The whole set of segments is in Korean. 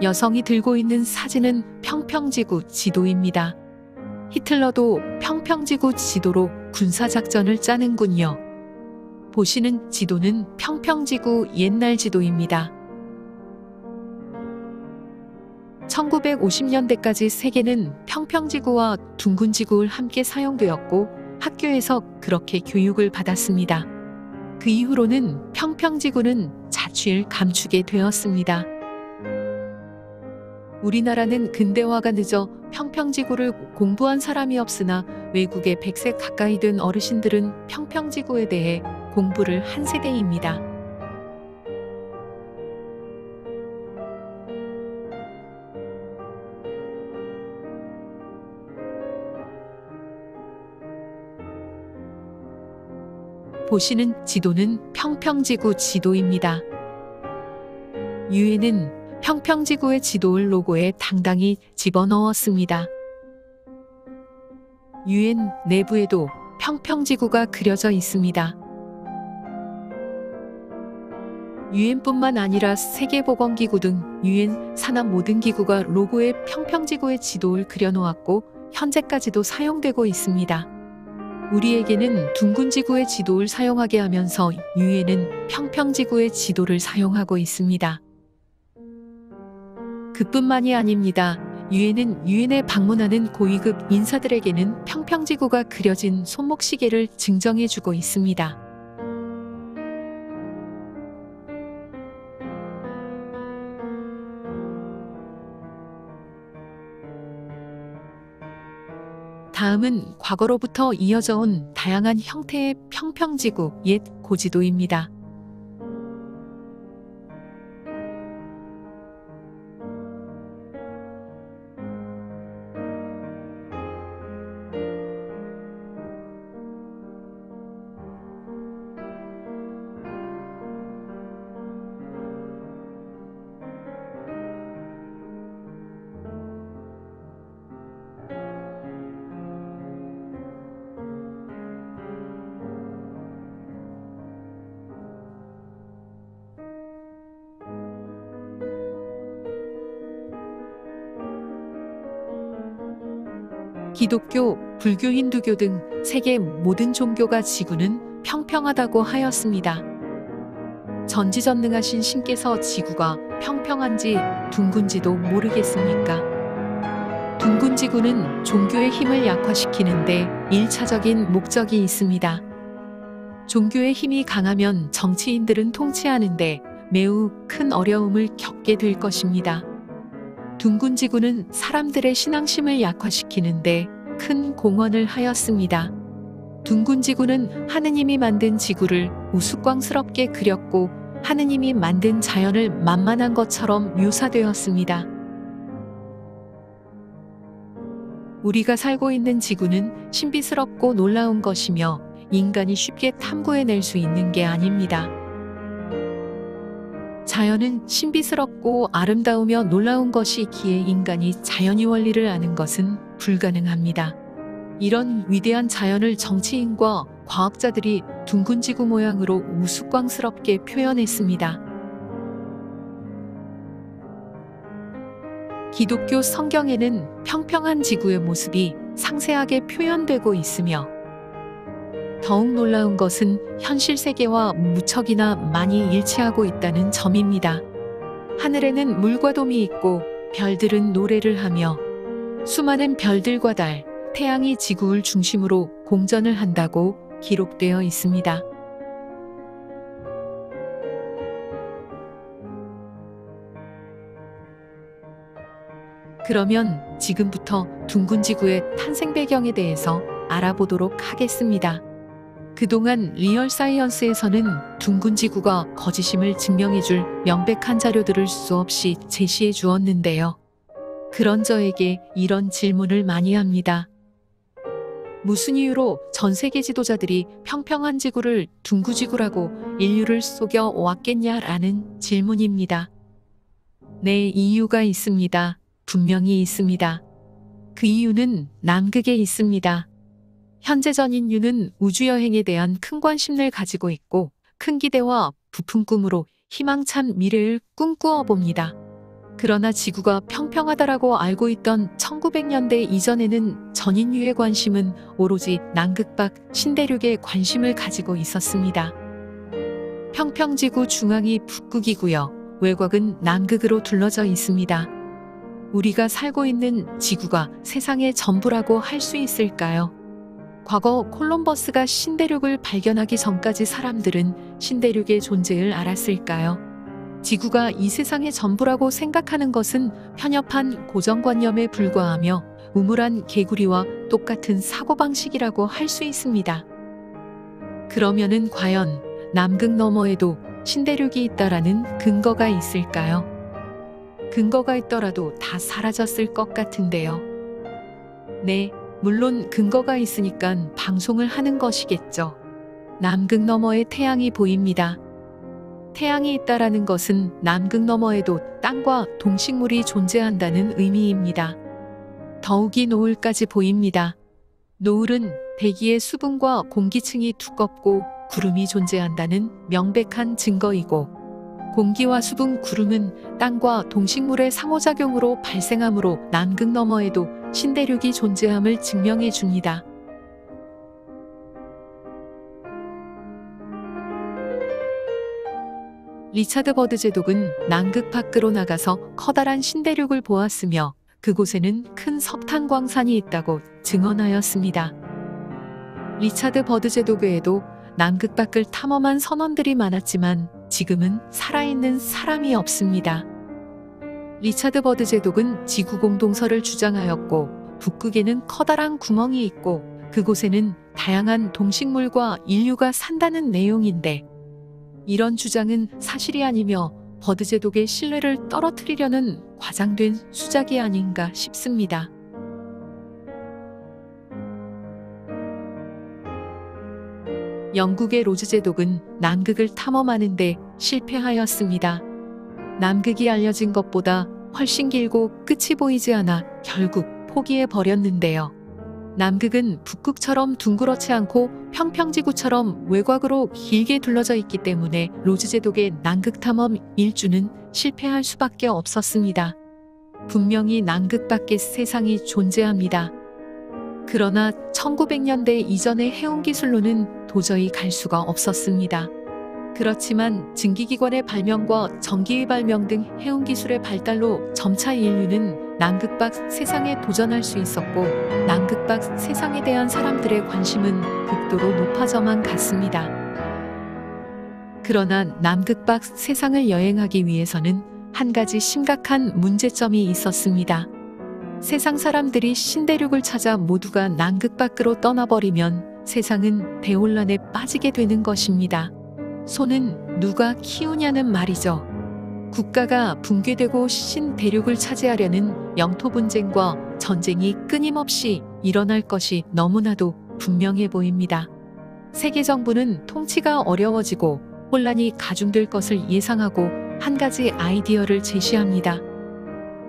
여성이 들고 있는 사진은 평평지구 지도입니다. 히틀러도 평평지구 지도로 군사작전을 짜는군요. 보시는 지도는 평평지구 옛날 지도입니다. 1950년대까지 세계는 평평지구와 둥근지구를 함께 사용되었고 학교에서 그렇게 교육을 받았습니다. 그 이후로는 평평지구는 자취를 감추게 되었습니다. 우리나라는 근대화가 늦어 평평지구를 공부한 사람이 없으나 외국의 100세 가까이 된 어르신들은 평평지구에 대해 공부를 한 세대입니다. 보시는 지도는 평평지구 지도입니다. 유엔은 평평지구의 지도를 로고에 당당히 집어넣었습니다. 유엔 내부에도 평평지구가 그려져 있습니다. 유엔뿐만 아니라 세계보건기구 등 유엔 산하 모든 기구가 로고에 평평지구의 지도를 그려놓았고 현재까지도 사용되고 있습니다. 우리에게는 둥근지구의 지도를 사용하게 하면서 유엔은 평평지구의 지도를 사용하고 있습니다. 그뿐만이 아닙니다. 유엔은 유엔에 방문하는 고위급 인사들에게는 평평지구가 그려진 손목시계를 증정해주고 있습니다. 다음은 과거로부터 이어져 온 다양한 형태의 평평지구 옛 고지도입니다. 기독교, 불교, 힌두교 등 세계 모든 종교가 지구는 평평하다고 하였습니다. 전지전능하신 신께서 지구가 평평한지 둥근지도 모르겠습니까? 둥근지구는 종교의 힘을 약화시키는데 1차적인 목적이 있습니다. 종교의 힘이 강하면 정치인들은 통치하는데 매우 큰 어려움을 겪게 될 것입니다. 둥근지구는 사람들의 신앙심을 약화시키는데 큰 공헌을 하였습니다. 둥근지구는 하느님이 만든 지구를 우스꽝스럽게 그렸고 하느님이 만든 자연을 만만한 것처럼 묘사되었습니다. 우리가 살고 있는 지구는 신비스럽고 놀라운 것이며 인간이 쉽게 탐구해낼 수 있는 게 아닙니다. 자연은 신비스럽고 아름다우며 놀라운 것이기에 인간이 자연의 원리를 아는 것은 불가능합니다. 이런 위대한 자연을 정치인과 과학자들이 둥근지구 모양으로 우스꽝스럽게 표현했습니다. 기독교 성경에는 평평한 지구의 모습이 상세하게 표현되고 있으며 더욱 놀라운 것은 현실 세계와 무척이나 많이 일치하고 있다는 점입니다. 하늘에는 물과 돔이 있고 별들은 노래를 하며 수많은 별들과 달, 태양이 지구를 중심으로 공전을 한다고 기록되어 있습니다. 그러면 지금부터 둥근지구의 탄생 배경에 대해서 알아보도록 하겠습니다. 그동안 리얼 사이언스에서는 둥근지구가 거짓임을 증명해줄 명백한 자료들을 수없이 제시해 주었는데요. 그런 저에게 이런 질문을 많이 합니다. 무슨 이유로 전 세계 지도자들이 평평한 지구를 둥근지구라고 인류를 속여 왔겠냐라는 질문입니다. 네, 이유가 있습니다. 분명히 있습니다. 그 이유는 남극에 있습니다. 현재 전 인류는 우주여행에 대한 큰 관심을 가지고 있고 큰 기대와 부푼 꿈으로 희망찬 미래를 꿈꾸어 봅니다. 그러나 지구가 평평하다라고 알고 있던 1900년대 이전에는 전인류의 관심은 오로지 남극 밖 신대륙에 관심을 가지고 있었습니다. 평평지구 중앙이 북극이고요. 외곽은 남극으로 둘러져 있습니다. 우리가 살고 있는 지구가 세상의 전부라고 할 수 있을까요? 과거 콜럼버스가 신대륙을 발견하기 전까지 사람들은 신대륙의 존재를 알았을까요? 지구가 이 세상의 전부라고 생각하는 것은 편협한 고정관념에 불과하며 우물한 개구리와 똑같은 사고방식이라고 할 수 있습니다. 그러면은 과연 남극 너머에도 신대륙이 있다라는 근거가 있을까요? 근거가 있더라도 다 사라졌을 것 같은데요. 네, 물론 근거가 있으니까 방송을 하는 것이겠죠. 남극 너머에 태양이 보입니다. 태양이 있다라는 것은 남극 너머에도 땅과 동식물이 존재한다는 의미입니다. 더욱이 노을까지 보입니다. 노을은 대기의 수분과 공기층이 두껍고 구름이 존재한다는 명백한 증거이고, 공기와 수분, 구름은 땅과 동식물의 상호작용으로 발생하므로 남극 너머에도 신대륙이 존재함을 증명해 줍니다. 리차드 버드 제독은 남극 밖으로 나가서 커다란 신대륙을 보았으며 그곳에는 큰 석탄 광산이 있다고 증언하였습니다. 리차드 버드 제독 외에도 남극 밖을 탐험한 선원들이 많았지만 지금은 살아있는 사람이 없습니다. 리차드 버드 제독은 지구 공동설을 주장하였고, 북극에는 커다란 구멍이 있고 그곳에는 다양한 동식물과 인류가 산다는 내용인데, 이런 주장은 사실이 아니며 버드 제독의 신뢰를 떨어뜨리려는 과장된 수작이 아닌가 싶습니다. 영국의 로즈 제독은 남극을 탐험하는 데 실패하였습니다. 남극이 알려진 것보다 훨씬 길고 끝이 보이지 않아 결국 포기해 버렸는데요. 남극은 북극처럼 둥그렇지 않고 평평지구처럼 외곽으로 길게 둘러져 있기 때문에 로즈 제독의 남극 탐험 일주는 실패할 수밖에 없었습니다. 분명히 남극 밖에 세상이 존재합니다. 그러나 1900년대 이전의 해운 기술로는 도저히 갈 수가 없었습니다. 그렇지만 증기기관의 발명과 전기의 발명 등 해운 기술의 발달로 점차 인류는 남극 밖 세상에 도전할 수 있었고, 남극 밖 세상에 대한 사람들의 관심은 극도로 높아져만 갔습니다. 그러나 남극 밖 세상을 여행하기 위해서는 한 가지 심각한 문제점이 있었습니다. 세상 사람들이 신대륙을 찾아 모두가 남극 밖으로 떠나버리면 세상은 대혼란에 빠지게 되는 것입니다. 소는 누가 키우냐는 말이죠. 국가가 붕괴되고 신대륙을 차지하려는 영토 분쟁과 전쟁이 끊임없이 일어날 것이 너무나도 분명해 보입니다. 세계 정부는 통치가 어려워지고 혼란이 가중될 것을 예상하고 한 가지 아이디어를 제시합니다.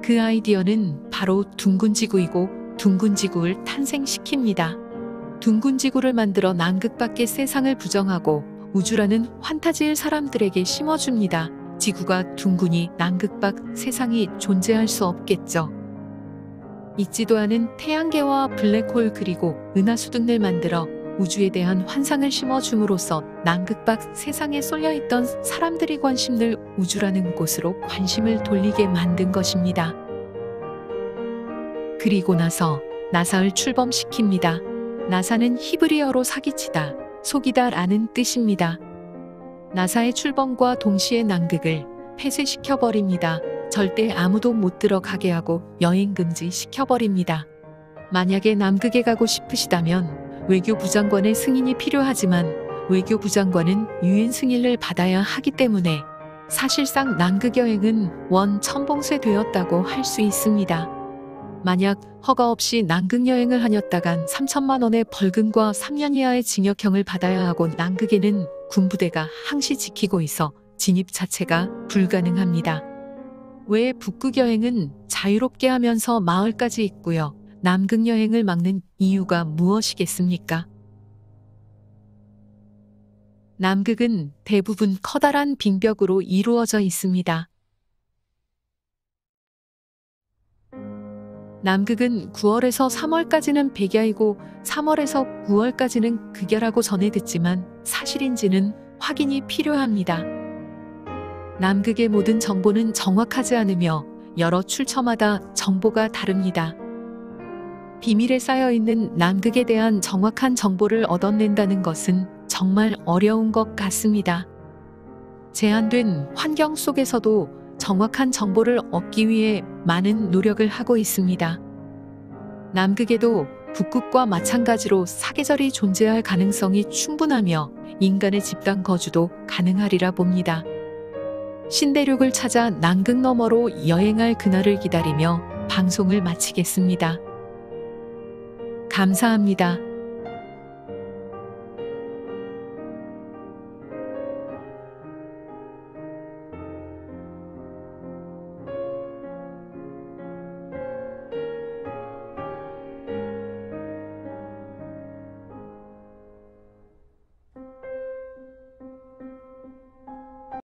그 아이디어는 바로 둥근 지구이고, 둥근 지구를 탄생시킵니다. 둥근 지구를 만들어 남극 밖의 세상을 부정하고 우주라는 환타지를 사람들에게 심어줍니다. 지구가 둥근히 남극 밖 세상이 존재할 수 없겠죠. 있지도 않은 태양계와 블랙홀 그리고 은하수 등을 만들어 우주에 대한 환상을 심어줌으로써 남극 밖 세상에 쏠려있던 사람들이 관심을 우주라는 곳으로 관심을 돌리게 만든 것입니다. 그리고 나서 나사를 출범시킵니다. 나사는 히브리어로 사기치다, 속이다 라는 뜻입니다. 나사의 출범과 동시에 남극을 폐쇄시켜버립니다. 절대 아무도 못 들어가게 하고 여행 금지시켜버립니다. 만약에 남극에 가고 싶으시다면 외교부 장관의 승인이 필요하지만 외교부 장관은 유엔 승인을 받아야 하기 때문에 사실상 남극 여행은 원천봉쇄되었다고 할 수 있습니다. 만약 허가 없이 남극 여행을 하였다간 3천만 원의 벌금과 3년 이하의 징역형을 받아야 하고, 남극에는 군부대가 항시 지키고 있어 진입 자체가 불가능합니다. 외 북극 여행은 자유롭게 하면서 마을까지 있고요. 남극 여행을 막는 이유가 무엇이겠습니까? 남극은 대부분 커다란 빙벽으로 이루어져 있습니다. 남극은 9월에서 3월까지는 백야이고 3월에서 9월까지는 극야라고 전해 듣지만 사실인지는 확인이 필요합니다. 남극의 모든 정보는 정확하지 않으며 여러 출처마다 정보가 다릅니다. 비밀에 쌓여 있는 남극에 대한 정확한 정보를 얻어낸다는 것은 정말 어려운 것 같습니다. 제한된 환경 속에서도 정확한 정보를 얻기 위해 많은 노력을 하고 있습니다. 남극에도 북극과 마찬가지로 사계절이 존재할 가능성이 충분하며 인간의 집단 거주도 가능하리라 봅니다. 신대륙을 찾아 남극 너머로 여행할 그날을 기다리며 방송을 마치겠습니다. 감사합니다.